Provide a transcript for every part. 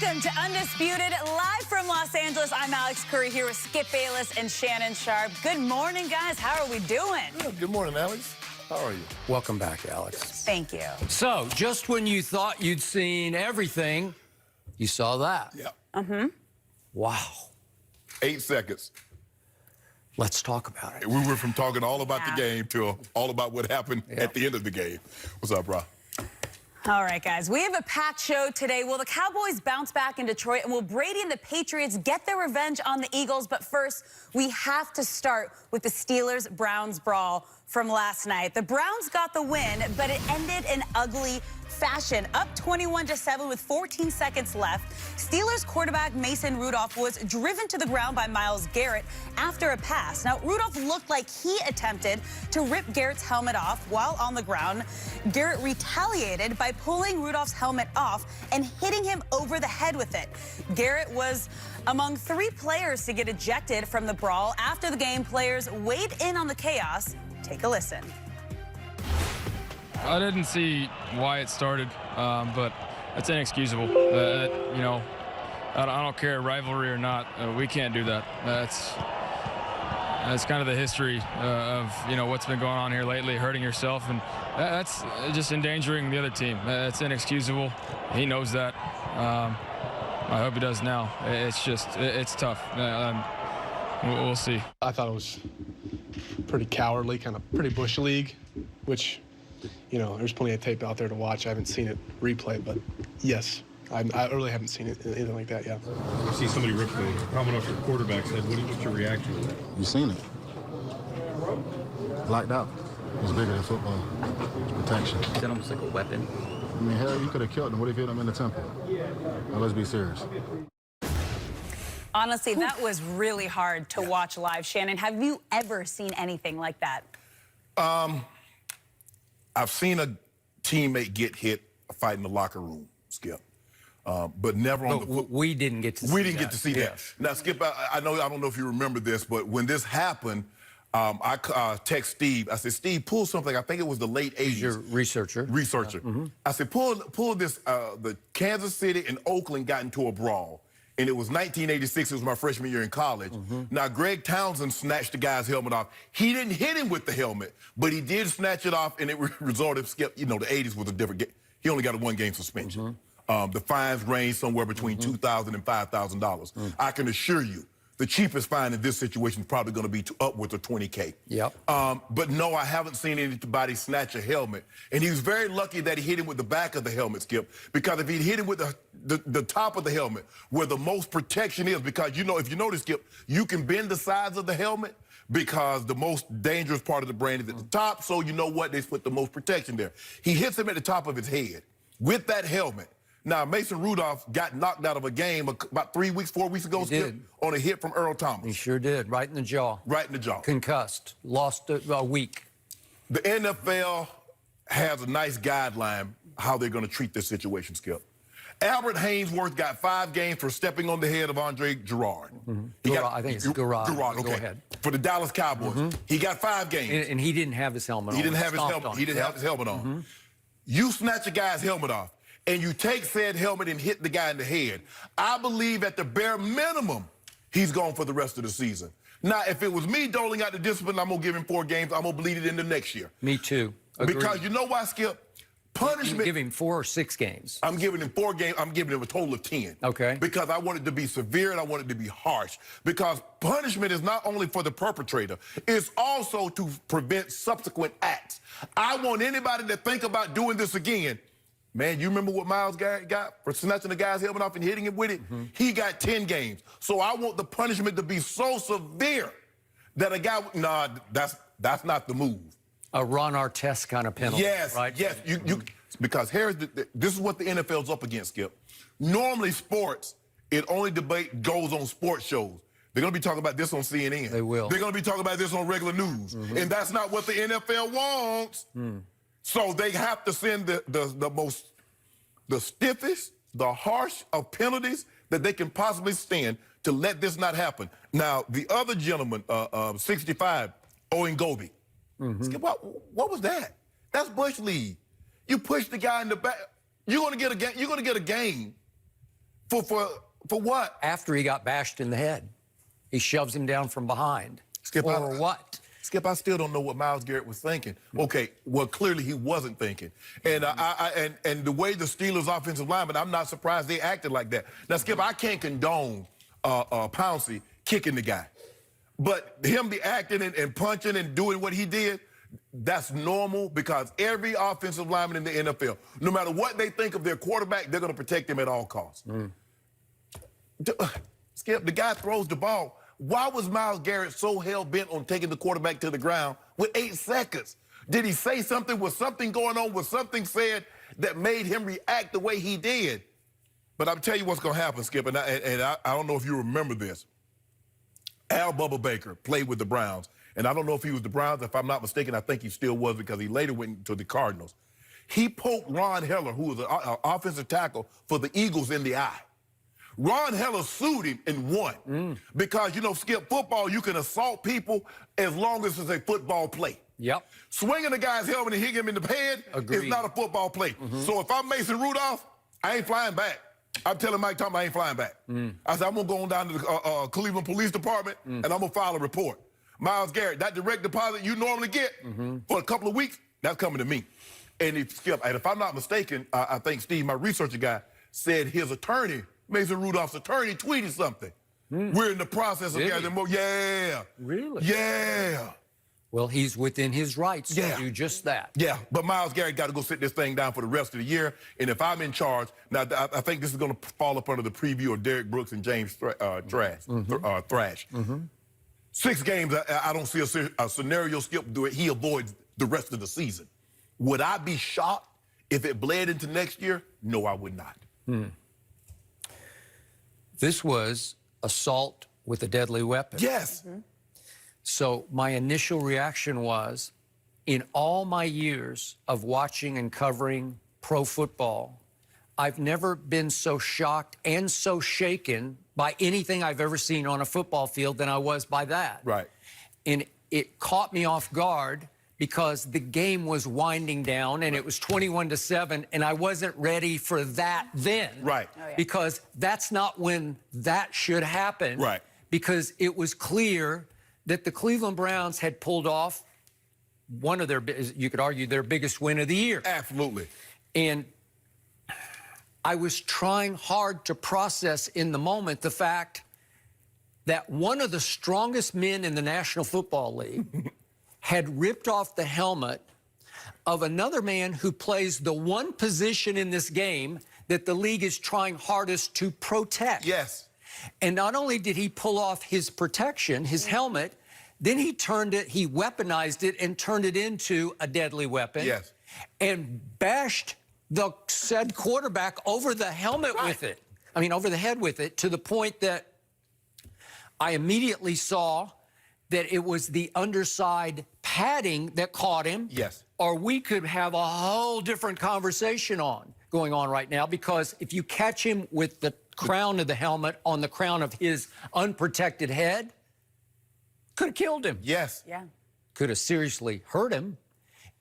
Welcome to Undisputed, live from Los Angeles. I'm Alex Curry here with Skip Bayless and Shannon Sharp. Good morning, guys. How are we doing? Good morning, Alex. How are you? Welcome back, Alex. Thank you. So, just when you thought you'd seen everything, you saw that. Yeah. Mm-hmm. Wow. 8 seconds. Let's talk about it. We went from talking all about the game to all about what happened at the end of the game. What's up, bro? All right, guys, we have a packed show today. Will the Cowboys bounce back in Detroit, and will Brady and the Patriots get their revenge on the Eagles? But first, we have to start with the Steelers-Browns brawl from last night. The Browns got the win, but it ended in ugly fashion. Up 21-7 with 14 seconds left. Steelers quarterback Mason Rudolph was driven to the ground by Myles Garrett after a pass. Now, Rudolph looked like he attempted to rip Garrett's helmet off while on the ground. Garrett retaliated by pulling Rudolph's helmet off and hitting him over the head with it. Garrett was among 3 players to get ejected from the brawl. After the game, players weighed in on the chaos. Take a listen. I didn't see why it started, but it's inexcusable. You know, I don't care, rivalry or not, we can't do that. That's kind of the history of, you know, what's been going on here lately, hurting yourself, and that's just endangering the other team. It's inexcusable. He knows that. I hope he does now. It's tough. We'll see. I thought it was pretty cowardly, kind of pretty bush league, which, you know, there's plenty of tape out there to watch. I haven't seen it replay, but yes, I really haven't seen it, anything like that, yeah. You see somebody rip the helmet off your quarterback's head. What's your reaction to that? You seen it. Blacked out. It was bigger than football. Protection. Is that almost like a weapon? I mean, hell, you could have killed him. What if you hit him in the temple? Now, let's be serious. Honestly, that was really hard to watch live. Shannon, have you ever seen anything like that? I've seen a teammate get hit fighting in the locker room, Skip, but never on the foot. We didn't get to see that. We didn't get to see that. Now, Skip, I don't know if you remember this, but when this happened, I text Steve. I said, Steve, pull something. I think it was the late 80s. Your researcher. I said, pull this. The Kansas City and Oakland got into a brawl. And it was 1986. It was my freshman year in college. Now, Greg Townsend snatched the guy's helmet off. He didn't hit him with the helmet, but he did snatch it off, and it resulted, Skip, you know, the 80s was a different game. He only got a 1-game suspension. The fines range somewhere between $2,000 and $5,000. I can assure you, the cheapest fine in this situation is probably going to be upwards of $20K. Yep. But no, I haven't seen anybody snatch a helmet. And he was very lucky that he hit him with the back of the helmet, Skip, because if he'd hit him with the top of the helmet, where the most protection is, because, you know, if you notice, Skip, you can bend the sides of the helmet because the most dangerous part of the brain is at the top, so you know what? They put the most protection there. He hits him at the top of his head with that helmet. Now, Mason Rudolph got knocked out of a game about 4 weeks ago, Skip, on a hit from Earl Thomas. He sure did, right in the jaw. Right in the jaw. Concussed, lost a week. The NFL has a nice guideline how they're going to treat this situation, Skip. Albert Haynesworth got 5 games for stepping on the head of Andre Gerard. I think it's Gerard. Gerard, okay. Go ahead. For the Dallas Cowboys. He got 5 games. And he didn't have his helmet on. He didn't have his helmet. He didn't have his helmet on. You snatch a guy's helmet off, and you take said helmet and hit the guy in the head. I believe at the bare minimum, he's gone for the rest of the season. Now, if it was me doling out the discipline, I'm going to give him 4 games. I'm going to bleed it into next year. Me too. Agreed. Because you know why, Skip? Punishment. You give him 4 or 6 games. I'm giving him 4 games. I'm giving him a total of 10. Okay. Because I want it to be severe and I want it to be harsh. Because punishment is not only for the perpetrator, it's also to prevent subsequent acts. I want anybody to think about doing this again. Man, you remember what Myles Garrett got for snatching the guy's helmet off and hitting him with it? He got 10 games. So I want the punishment to be so severe that a guy, nah, that's not the move. A Ron Artest kind of penalty. Yes, right? yes. Because this is what the NFL's up against, Skip. Normally, sports, it only debate goes on sports shows. They're going to be talking about this on CNN. They will. They're going to be talking about this on regular news. And that's not what the NFL wants. So they have to send the stiffest, the harsh of penalties that they can possibly stand to let this not happen. Now, the other gentleman, 65, Owen Gobi. What was that? That's Bush League. You push the guy in the back. You're going to get a game For what? After he got bashed in the head. He shoves him down from behind. Skip, or what? Skip, I still don't know what Myles Garrett was thinking. Okay, well, clearly he wasn't thinking. And and the way the Steelers' offensive linemen, I'm not surprised they acted like that. Now, Skip, I can't condone Pouncey kicking the guy. But him be acting and punching and doing what he did, that's normal because every offensive lineman in the NFL, no matter what they think of their quarterback, they're going to protect him at all costs. Skip, the guy throws the ball. Why was Myles Garrett so hell-bent on taking the quarterback to the ground with 8 seconds? Did he say something? Was something going on? Was something said that made him react the way he did? But I'll tell you what's going to happen, Skip, and I don't know if you remember this. Al Bubba Baker played with the Browns, and I don't know if he was the Browns. If I'm not mistaken, I think he still was because he later went to the Cardinals. He poked Ron Heller, who was an offensive tackle for the Eagles, in the eye. Ron Heller sued him and won because, you know, Skip, football, you can assault people as long as it's a football play. Yep. Swinging a guy's helmet and hitting him in the head is not a football play. So if I'm Mason Rudolph, I ain't flying back. I'm telling Mike Thomas I ain't flying back. I said, I'm going to go on down to the Cleveland Police Department and I'm going to file a report. Myles Garrett, that direct deposit you normally get for a couple of weeks, that's coming to me. And if I'm not mistaken, I think Steve, my researcher guy, said his attorney, Mason Rudolph's attorney, tweeted something. We're in the process of getting more. Yeah. Really? Yeah. Well, he's within his rights to do just that. Yeah, but Myles Garrett got to go sit this thing down for the rest of the year. And if I'm in charge, now I think this is going to fall up under the preview of Derek Brooks and James Thrash. 6 games, I don't see a scenario, Skip, do it. He avoids the rest of the season. Would I be shocked if it bled into next year? No, I would not. This was assault with a deadly weapon. Yes. So my initial reaction was, in all my years of watching and covering pro football, I've never been so shocked and so shaken by anything I've ever seen on a football field than I was by that. Right. And it caught me off guard because the game was winding down and it was 21-7, and I wasn't ready for that then. Right. Because that's not when that should happen. Right. Because it was clear that the Cleveland Browns had pulled off one of their, you could argue, their biggest win of the year. Absolutely. And I was trying hard to process in the moment the fact that one of the strongest men in the National Football League had ripped off the helmet of another man who plays the one position in this game that the league is trying hardest to protect. Yes. And not only did he pull off his protection, his helmet, then he weaponized it and turned it into a deadly weapon. Yes. And bashed the said quarterback over the helmet with it. I mean, over the head with it, to the point that I immediately saw that it was the underside padding that caught him. Yes. Or we could have a whole different conversation going on right now, because if you catch him with the crown of the helmet on the crown of his unprotected head, could have killed him. Yes. Yeah. Could have seriously hurt him.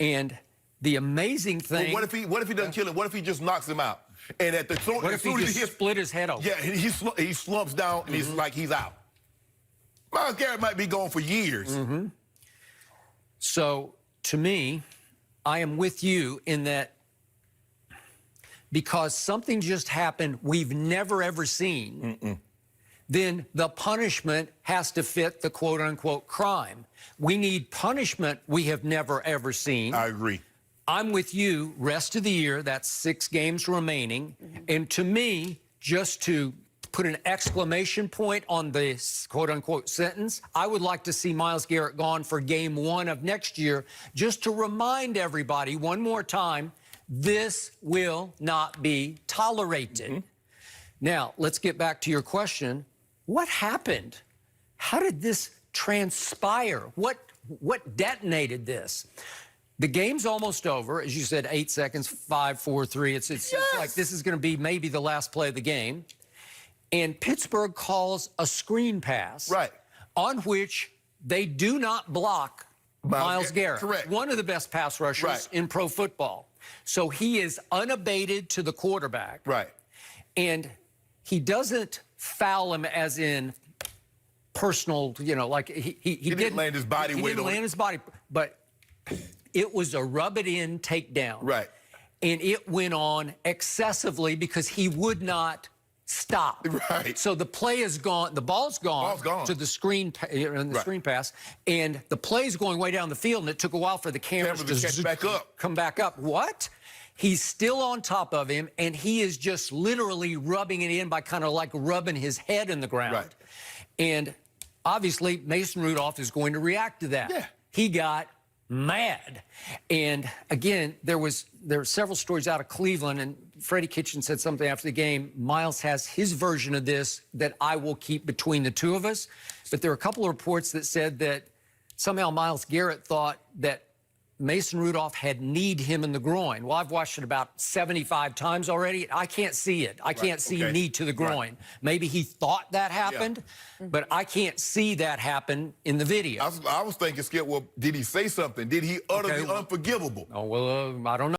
And the amazing thing... Well, what if he doesn't kill him? What if he just knocks him out? And at the what if he just split his head open? Yeah, he slumps down and he's like, he's out. Myles Garrett might be gone for years. So, to me, I am with you in that because something just happened we've never, ever seen, then the punishment has to fit the quote-unquote crime. We need punishment we have never, ever seen. I agree. I'm with you, rest of the year, that's 6 games remaining. And to me, just to put an exclamation point on this quote-unquote sentence, I would like to see Myles Garrett gone for game 1 of next year, just to remind everybody one more time, this will not be tolerated. Now, let's get back to your question. What happened? How did this transpire? What detonated this? The game's almost over. As you said, 8 seconds, 5, 4, 3. It's like this is going to be maybe the last play of the game. And Pittsburgh calls a screen pass, on which they do not block Myles Garrett, correct, one of the best pass rushers in pro football. So he is unabated to the quarterback. And he doesn't foul him as in personal, you know, like he didn't land his body weight on it. He didn't land his body, but it was a rub-it-in takedown. Right. And it went on excessively because he would not stop. Right. So the play is gone. The ball's gone, to the screen and the screen pass, and the play's going way down the field, and it took a while for the cameras to catch back up. come back up. What? He's still on top of him, and he is just literally rubbing it in by kind of like rubbing his head in the ground. Right. And obviously, Mason Rudolph is going to react to that. Yeah. He got mad. And again, there were several stories out of Cleveland, and Freddie Kitchen said something after the game. Myles has his version of this that I will keep between the two of us. But there are a couple of reports that said that somehow Myles Garrett thought that Mason Rudolph had kneed him in the groin. Well, I've watched it about 75 times already. I can't see it. I can't see knee to the groin. Right. Maybe he thought that happened, but I can't see that happen in the video. I was thinking, Skip, well, did he say something? Did he utter the unforgivable? Oh, well, I don't know.